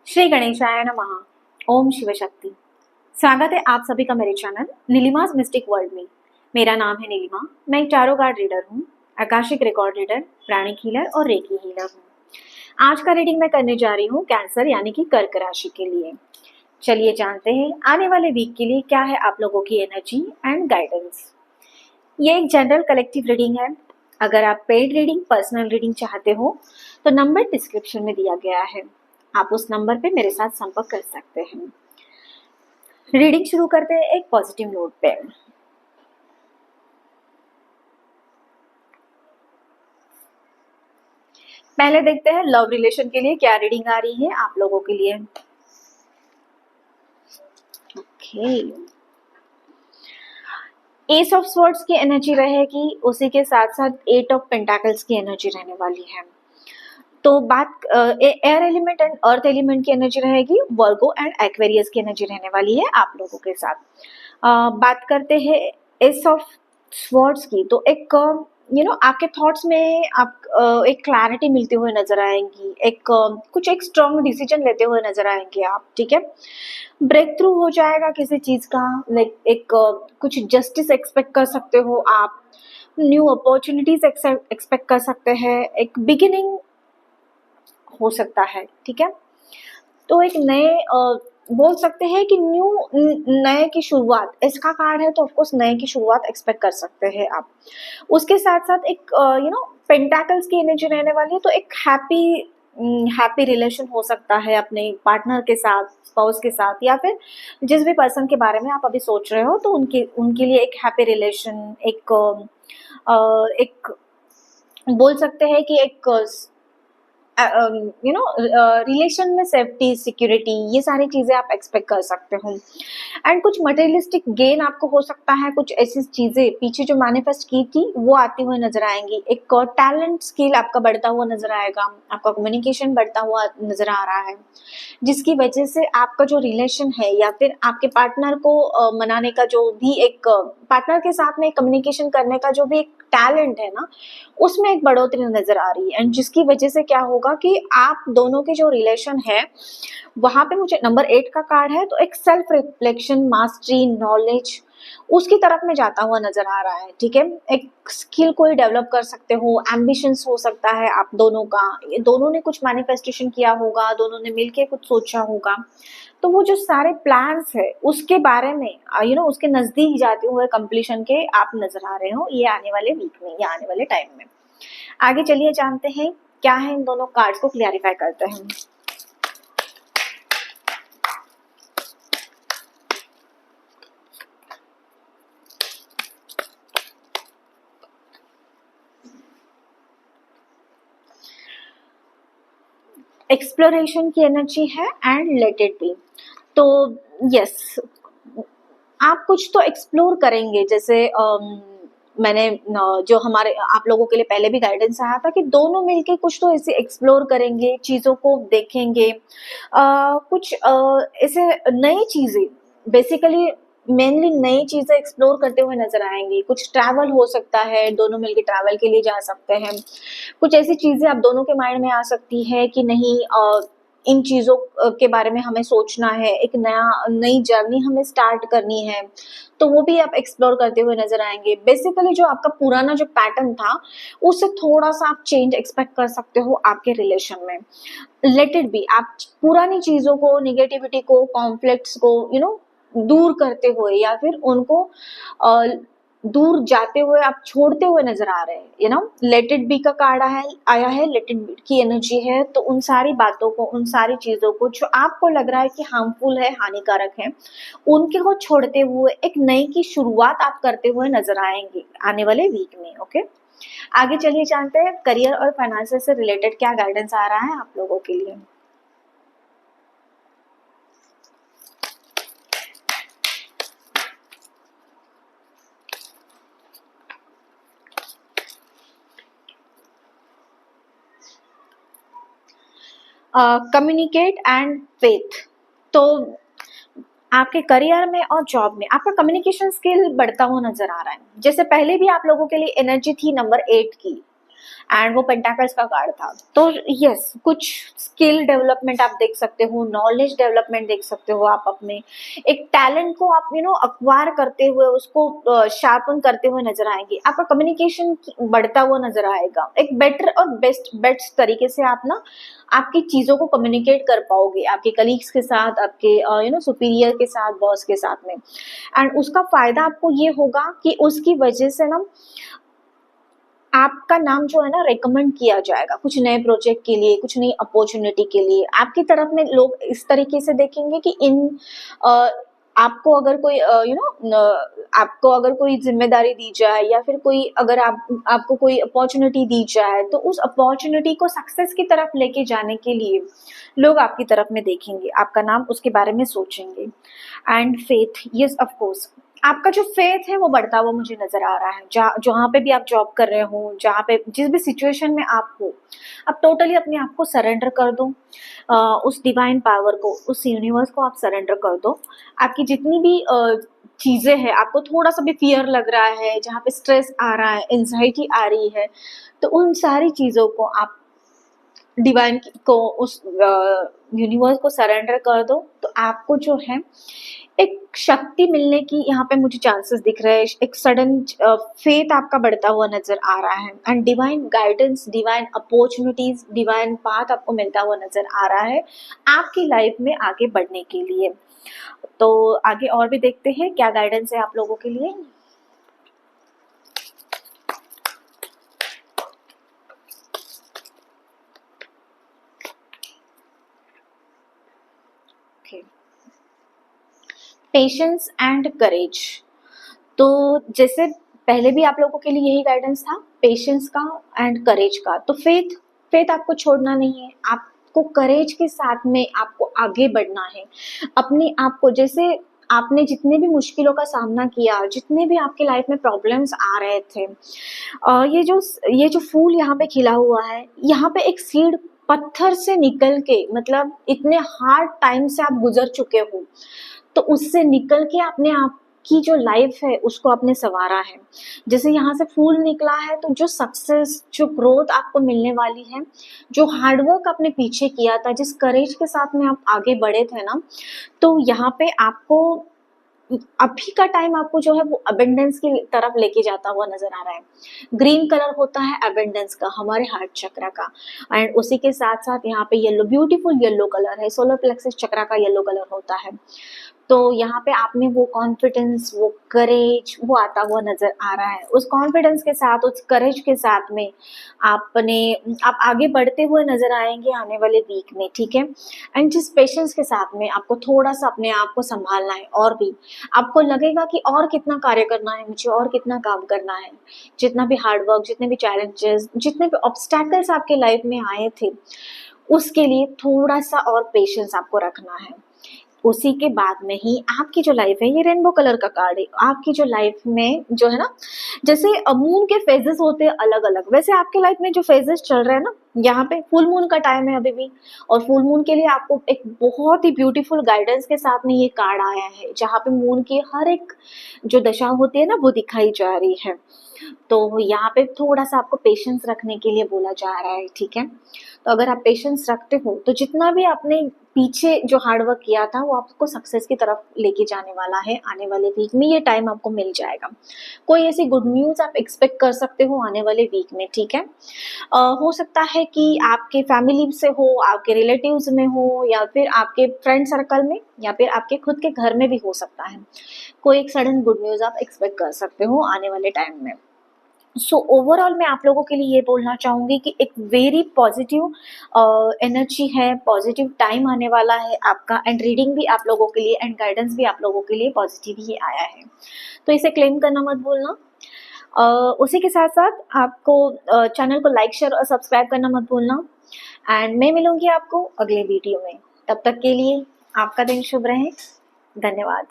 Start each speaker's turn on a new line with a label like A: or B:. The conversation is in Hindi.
A: श्री गणेशाय नमः। ओम शिव शक्ति। स्वागत है आप सभी का मेरे चैनल नीलिमास मिस्टिक वर्ल्ड में। मेरा नाम है नीलिमा। मैं एक टैरो कार्ड रीडर हूँ, आकाशिक रिकॉर्ड रीडर, प्राणिक हीलर और रेकी हीलर हूँ। आज का रीडिंग मैं करने जा रही हूँ कैंसर यानी कि कर्क राशि के लिए। चलिए जानते हैं आने वाले वीक के लिए क्या है आप लोगों की एनर्जी एंड गाइडेंस। ये एक जनरल कलेक्टिव रीडिंग है। अगर आप पेड रीडिंग, पर्सनल रीडिंग चाहते हो तो नंबर डिस्क्रिप्शन में दिया गया है, आप उस नंबर पे मेरे साथ संपर्क कर सकते हैं। रीडिंग शुरू करते हैं एक पॉजिटिव नोट पे। पहले देखते हैं लव रिलेशन के लिए क्या रीडिंग आ रही है आप लोगों के लिए। ओके, एस ऑफ स्वॉर्ड्स की एनर्जी रहेगी, उसी के साथ साथ एट ऑफ पेंटाकल्स की एनर्जी रहने वाली है। तो बात air element and earth element की एनर्जी रहेगी, वर्गो एंड एक्वेरियस की एनर्जी रहने वाली है आप लोगों के साथ। बात करते हैं एस ऑफ स्वॉर्ड्स की, तो एक आपके थॉट्स में आप एक क्लैरिटी मिलती हुई नजर आएंगी, कुछ एक स्ट्रॉन्ग डिसीजन लेते हुए नजर आएंगे आप, ठीक है। ब्रेक थ्रू हो जाएगा किसी चीज का, लाइक कुछ जस्टिस एक्सपेक्ट कर सकते हो आप, न्यू अपॉर्चुनिटीज एक्सपेक्ट कर सकते हैं, एक बिगिनिंग हो सकता है, ठीक है। तो एक नए बोल सकते हैं कि नए की शुरुआत, इसका कार्ड है तो ऑफकोर्स नए की शुरुआत एक्सपेक्ट कर सकते हैं आप। उसके साथ साथ एक पेंटाकल्स की एनर्जी रहने वाली है, तो एक हैप्पी रिलेशन हो सकता है अपने पार्टनर के साथ, स्पाउस के साथ, या फिर जिस भी पर्सन के बारे में आप अभी सोच रहे हो, तो उनके लिए एक हैप्पी रिलेशन, एक बोल सकते हैं कि एक रिलेशन में सेफ्टी, सिक्योरिटी, ये सारी चीजें आप एक्सपेक्ट कर सकते हो। एंड कुछ मटेरियलिस्टिक गेन आपको हो सकता है, कुछ ऐसी चीजें पीछे जो मैनिफेस्ट की थी वो आती हुई नजर आएंगी। एक टैलेंट स्किल आपका बढ़ता हुआ नजर आएगा, आपका कम्युनिकेशन बढ़ता हुआ नजर आ रहा है, जिसकी वजह से आपका जो रिलेशन है या फिर आपके पार्टनर को मनाने का जो भी एक पार्टनर के साथ में कम्युनिकेशन करने का जो भी एक टैलेंट है ना, उसमें एक बढ़ोतरी नजर आ रही है। एंड जिसकी वजह से क्या होगा कि आप दोनों के जो रिलेशन है वहां पे, मुझे नंबर 8 का कार्ड है, तो एक सेल्फ रिफ्लेक्शन, मास्टरी, नॉलेज, उसकी तरफ में जाता हुआ नजर आ रहा है, ठीक है। एक स्किल को ही डेवलप कर सकते हो, एम्बिशंस हो सकता है आप दोनों का, ये दोनों ने कुछ मैनिफेस्टेशन किया होगा, दोनों ने मिलके कुछ सोचा होगा, तो वो जो सारे प्लान्स है उसके बारे में उसके नजदीक जाते हुए कंप्लीशन के आप नजर आ रहे हो ये आने वाले वीक में या आने वाले टाइम में। आगे चलिए जानते हैं क्या है, इन दोनों कार्ड्स को क्लियरिफाई करते हैं। एक्सप्लोरेशन की एनर्जी है एंड लेट इट बी। तो यस, आप कुछ तो एक्सप्लोर करेंगे, जैसे मैंने जो हमारे आप लोगों के लिए पहले भी गाइडेंस आया था कि दोनों मिलके कुछ तो ऐसे एक्सप्लोर करेंगे, चीजों को देखेंगे, कुछ ऐसे नई चीजें, बेसिकली मेनली नई चीजें एक्सप्लोर करते हुए नजर आएंगी। कुछ ट्रैवल हो सकता है, दोनों मिलके ट्रैवल के लिए जा सकते हैं। कुछ ऐसी चीजें आप दोनों के माइंड में आ सकती है कि नहीं, इन चीजों के बारे में हमें सोचना है, एक नई जर्नी हमें स्टार्ट करनी है, तो वो भी आप एक्सप्लोर करते हुए नजर आएंगे। बेसिकली जो आपका पुराना जो पैटर्न था उससे थोड़ा सा आप चेंज एक्सपेक्ट कर सकते हो आपके रिलेशन में। लेट इट बी, आप पुरानी चीजों को, निगेटिविटी को, कॉन्फ्लिक्ट्स को दूर करते हुए या फिर उनको दूर जाते हुए आप छोड़ते हुए नजर आ रहे हैं। लेट इट बी का कार्ड आया है, लेट इट बी की एनर्जी है, तो उन सारी बातों को, उन सारी चीजों को जो आपको लग रहा है कि हार्मफुल है, हानिकारक है, उनके को छोड़ते हुए एक नई की शुरुआत आप करते हुए नजर आएंगे आने वाले वीक में। ओके, आगे चलिए जानते हैं करियर और फाइनेंस से रिलेटेड क्या गाइडेंस आ रहा है आप लोगों के लिए। Communicate and faith. तो आपके करियर में और जॉब में आपका कम्युनिकेशन स्किल बढ़ता हुआ नजर आ रहा है। जैसे पहले भी आप लोगों के लिए एनर्जी थी नंबर 8 की, एंड वो पेंटाकल्स का कार्ड था। तो यस, कुछ स्किल डेवलपमेंट आप देख सकते हो, नॉलेज डेवलपमेंट देख सकते हो, आप अपने एक टैलेंट को आप अक्वायर करते हुए उसको शार्पन करते हुए नजर आएंगे। आपका कम्युनिकेशन बढ़ता हुआ नजर आएगा, एक बेटर और बेस्ट तरीके से आप आपकी चीजों को कम्युनिकेट कर पाओगे आपके कलीग्स के साथ, आपके सुपीरियर के साथ, बॉस के साथ में। एंड उसका फायदा आपको ये होगा कि उसकी वजह से आपका नाम जो है रिकमेंड किया जाएगा कुछ नए प्रोजेक्ट के लिए, कुछ नई अपॉर्चुनिटी के लिए। आपकी तरफ में लोग इस तरीके से देखेंगे कि आपको अगर कोई आपको अगर कोई जिम्मेदारी दी जाए, या फिर कोई अगर आपको कोई अपॉर्चुनिटी दी जाए, तो उस अपॉर्चुनिटी को सक्सेस की तरफ लेके जाने के लिए लोग आपकी तरफ में देखेंगे, आपका नाम उसके बारे में सोचेंगे। And faith, yes of course, आपका जो फेथ है वो बढ़ता हुआ मुझे नजर आ रहा है। जहाँ पे भी आप जॉब कर रहे हो, जहाँ पे जिस भी सिचुएशन में आप हो, आप टोटली अपने आप को सरेंडर कर दो उस डिवाइन पावर को, उस यूनिवर्स को आप सरेंडर कर दो। आपकी जितनी भी चीजें हैं, आपको थोड़ा सा भी फियर लग रहा है, जहाँ पे स्ट्रेस आ रहा है, एंजाइटी आ रही है, तो उन सारी चीजों को आप डिवाइन को, उस यूनिवर्स को सरेंडर कर दो। तो आपको जो है एक शक्ति मिलने की यहाँ पे मुझे चांसेस दिख रहे हैं। एक सडन फेथ आपका बढ़ता हुआ नजर आ रहा है, and divine guidance, divine opportunities, divine path आपको मिलता हुआ नजर आ रहा है आपकी लाइफ में आगे बढ़ने के लिए। तो आगे और भी देखते हैं क्या गाइडेंस है आप लोगों के लिए। Patience and courage. तो जैसे पहले भी आप लोगों के लिए यही गाइडेंस था, पेशेंस का एंड करेज का। तो फेथ आपको छोड़ना नहीं है, आपको करेज के साथ में आपको आगे बढ़ना है अपने आप को। जैसे आपने जितने भी मुश्किलों का सामना किया, जितने भी आपके लाइफ में प्रॉब्लम्स आ रहे थे, ये जो फूल यहाँ पे खिला हुआ है, यहाँ पे एक सीड पत्थर से निकल के, मतलब इतने हार्ड टाइम से आप गुजर चुके हो, तो उससे निकल के अपने आप की जो लाइफ है उसको आपने संवारा है। जैसे यहाँ से फूल निकला है, तो जो सक्सेस, जो ग्रोथ आपको मिलने वाली है, जो हार्डवर्क आपने पीछे किया था, जिस करेज के साथ में आप आगे बढ़े थे तो यहाँ पे आपको अभी का टाइम आपको जो है वो अबेंडेंस की तरफ लेके जाता हुआ नजर आ रहा है। ग्रीन कलर होता है अबेंडेंस का, हमारे हार्ट चक्र का, एंड उसी के साथ साथ यहाँ पे येलो, ब्यूटीफुल येलो कलर है, सोलर प्लेक्सस चक्र का येलो कलर होता है। तो यहाँ पे आप में वो कॉन्फिडेंस, वो करेज, वो आता हुआ नजर आ रहा है। उस कॉन्फिडेंस के साथ, उस करेज के साथ में आप आगे बढ़ते हुए नजर आएंगे आने वाले वीक में, ठीक है। एंड जिस पेशेंस के साथ में आपको थोड़ा सा अपने आप को संभालना है, और भी आपको लगेगा कि और कितना कार्य करना है मुझे, और कितना काम करना है, जितना भी हार्डवर्क, जितने भी चैलेंजेस, जितने भी ऑब्स्टैकल्स आपके लाइफ में आए थे, उसके लिए थोड़ा सा और पेशेंस आपको रखना है। उसी के बाद में ही आपकी जो लाइफ है, ये रेनबो कलर का कार्ड है, आपकी जो लाइफ में जो है जैसे मून के फेजेस होते हैं अलग अलग, वैसे आपके लाइफ में जो फेजेस चल रहे हैं यहाँ पे फुल मून का टाइम है अभी भी, और फुल मून के लिए आपको एक बहुत ही ब्यूटीफुल गाइडेंस के साथ में ये कार्ड आया है, जहाँ पे मून की हर एक जो दशा होती है वो दिखाई जा रही है। तो यहाँ पे थोड़ा सा आपको पेशेंस रखने के लिए बोला जा रहा है, ठीक है। तो अगर आप पेशेंस रखते हो, तो जितना भी आपने पीछे जो हार्डवर्क किया था वो आपको सक्सेस की तरफ लेके जाने वाला है। आने वाले वीक में ये टाइम आपको मिल जाएगा। कोई ऐसी गुड न्यूज आप एक्सपेक्ट कर सकते हो आने वाले वीक में, ठीक है। हो सकता है कि आपके फैमिली से हो, आपके रिलेटिव्स में हो, या फिर आपके फ्रेंड सर्कल में, या फिर आपके खुद के घर में भी हो सकता है। कोई एक सडन गुड न्यूज आप एक्सपेक्ट कर सकते हो आने वाले टाइम में। सो ओवरऑल मैं आप लोगों के लिए ये बोलना चाहूंगी कि एक वेरी पॉजिटिव एनर्जी है, पॉजिटिव टाइम आने वाला है आपका, एंड रीडिंग भी आप लोगों के लिए, एंड गाइडेंस भी आप लोगों के लिए पॉजिटिव ही आया है। तो इसे क्लेम करना मत भूलना। उसी के साथ साथ आपको चैनल को लाइक, शेयर और सब्सक्राइब करना मत भूलना। एंड मैं मिलूंगी आपको अगले वीडियो में। तब तक के लिए आपका दिन शुभ रहे। धन्यवाद।